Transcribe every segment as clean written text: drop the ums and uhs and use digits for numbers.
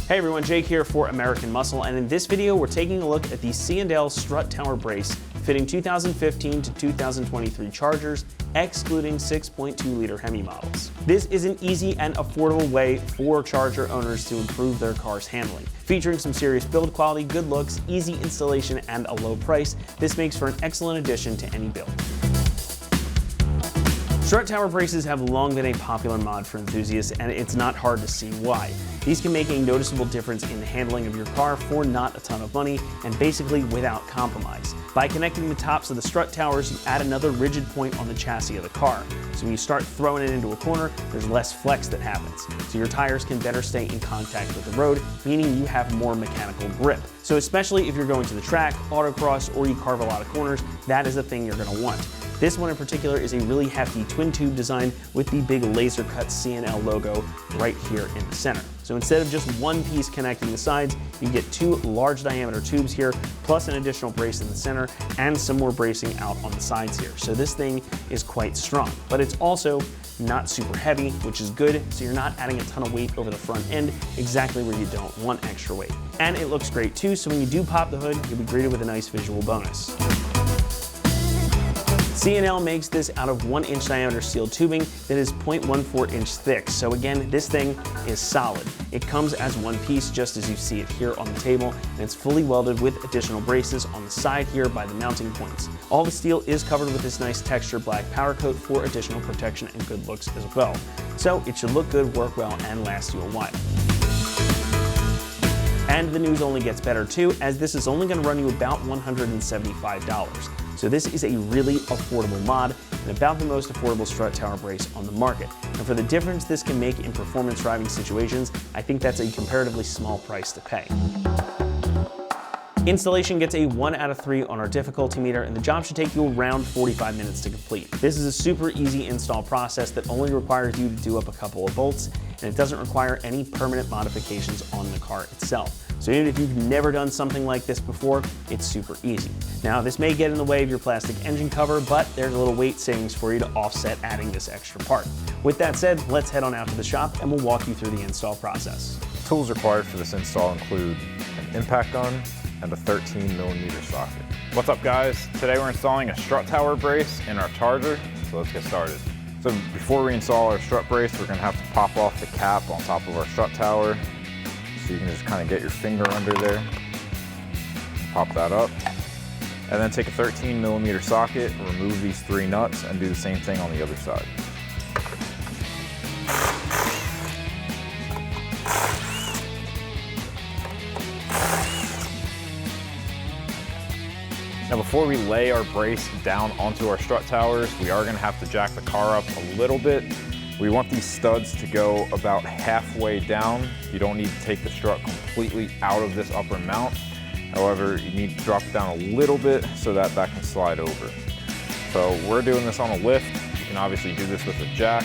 Hey everyone, Jake here for American Muscle, and in this video we're taking a look at the C&L Strut Tower Brace fitting 2015 to 2023 Chargers, excluding 6.2 liter Hemi models. This is an easy and affordable way for Charger owners to improve their car's handling. Featuring some serious build quality, good looks, easy installation, and a low price, this makes for an excellent addition to any build. Strut Tower braces have long been a popular mod for enthusiasts, and it's not hard to see why. These can make a noticeable difference in the handling of your car for not a ton of money and basically without compromise. By connecting the tops of the strut towers, you add another rigid point on the chassis of the car. So when you start throwing it into a corner, there's less flex that happens. So your tires can better stay in contact with the road, meaning you have more mechanical grip. So especially if you're going to the track, autocross, or you carve a lot of corners, that is the thing you're going to want. This one in particular is a really hefty twin tube design with the big laser cut C&L logo right here in the center. So instead of just one piece connecting the sides, you get two large diameter tubes here, plus an additional brace in the center and some more bracing out on the sides here. So this thing is quite strong, but it's also not super heavy, which is good, so you're not adding a ton of weight over the front end, exactly where you don't want extra weight. And it looks great too, so when you do pop the hood, you'll be greeted with a nice visual bonus. C&L makes this out of 1-inch diameter steel tubing that is 0.14 inch thick. So again, this thing is solid. It comes as one piece just as you see it here on the table, and it's fully welded with additional braces on the side here by the mounting points. All the steel is covered with this nice textured black powder coat for additional protection and good looks as well. So it should look good, work well, and last you a while. And the news only gets better too, as this is only going to run you about $175. So this is a really affordable mod and about the most affordable strut tower brace on the market. And for the difference this can make in performance driving situations, I think that's a comparatively small price to pay. Installation gets a 1 out of 3 on our difficulty meter, and the job should take you around 45 minutes to complete. This is a super easy install process that only requires you to do up a couple of bolts, and it doesn't require any permanent modifications on the car itself. So even if you've never done something like this before, it's super easy. Now, this may get in the way of your plastic engine cover, but there's a little weight savings for you to offset adding this extra part. With that said, let's head on out to the shop and we'll walk you through the install process. Tools required for this install include an impact gun and a 13mm socket. What's up guys? Today we're installing a strut tower brace in our Charger, so let's get started. So before we install our strut brace, we're gonna have to pop off the cap on top of our strut tower. So you can just kind of get your finger under there, pop that up, and then take a 13mm socket, remove these 3 nuts, and do the same thing on the other side. Now before we lay our brace down onto our strut towers, we are going to have to jack the car up a little bit. We want these studs to go about halfway down. You don't need to take the strut completely out of this upper mount. However, you need to drop it down a little bit so that that can slide over. So we're doing this on a lift. You can obviously do this with a jack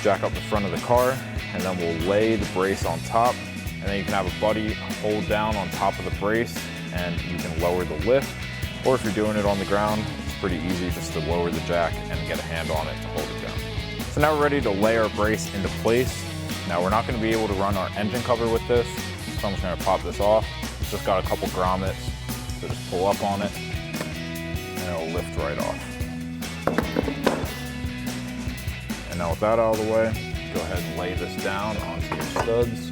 up the front of the car, and then we'll lay the brace on top, and then you can have a buddy hold down on top of the brace and you can lower the lift. Or if you're doing it on the ground, it's pretty easy just to lower the jack and get a hand on it to hold it down. So now we're ready to lay our brace into place. Now we're not going to be able to run our engine cover with this, so I'm just going to pop this off. It's just got a couple grommets, so just pull up on it and it'll lift right off. And now with that out of the way, go ahead and lay this down onto your studs.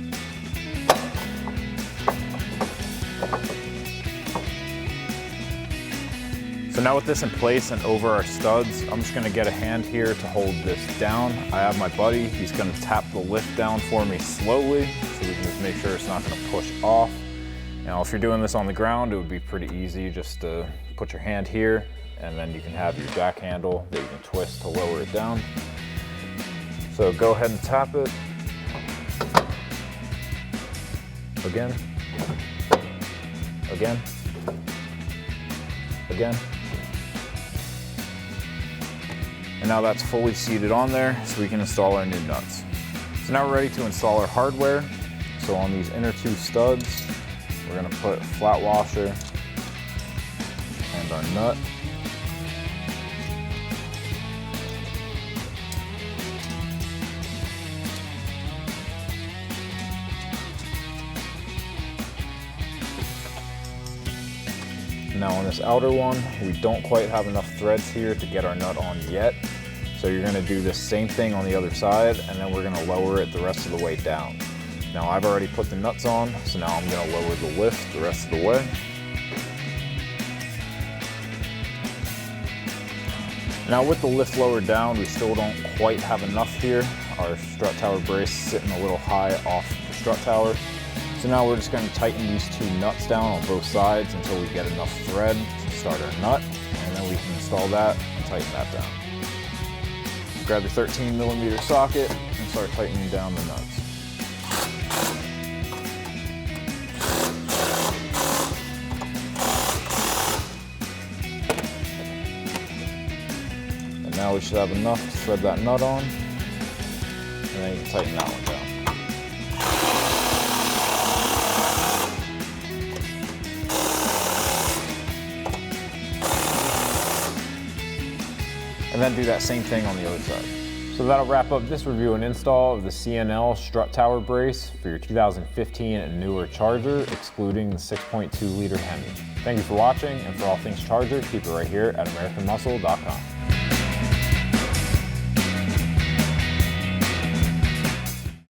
So now with this in place and over our studs, I'm just gonna get a hand here to hold this down. I have my buddy, he's gonna tap the lift down for me slowly so we can just make sure it's not gonna push off. Now if you're doing this on the ground, it would be pretty easy just to put your hand here and then you can have your jack handle that you can twist to lower it down. So go ahead and tap it. Again. Again. Again. And now that's fully seated on there, so we can install our new nuts. So now we're ready to install our hardware. So on these inner 2 studs, we're gonna put a flat washer and our nut. Now on this outer one, we don't quite have enough threads here to get our nut on yet. So you're gonna do the same thing on the other side, and then we're gonna lower it the rest of the way down. Now I've already put the nuts on, so now I'm gonna lower the lift the rest of the way. Now with the lift lowered down, we still don't quite have enough here. Our strut tower brace is sitting a little high off the strut tower. So now we're just going to tighten these two nuts down on both sides until we get enough thread to start our nut, and then we can install that and tighten that down. Grab your 13mm socket and start tightening down the nuts. And now we should have enough to thread that nut on, and then you can tighten that one down. And then do that same thing on the other side. So that'll wrap up this review and install of the C&L Strut Tower Brace for your 2015 and newer Charger, excluding the 6.2 liter Hemi. Thank you for watching, and for all things Charger, keep it right here at AmericanMuscle.com.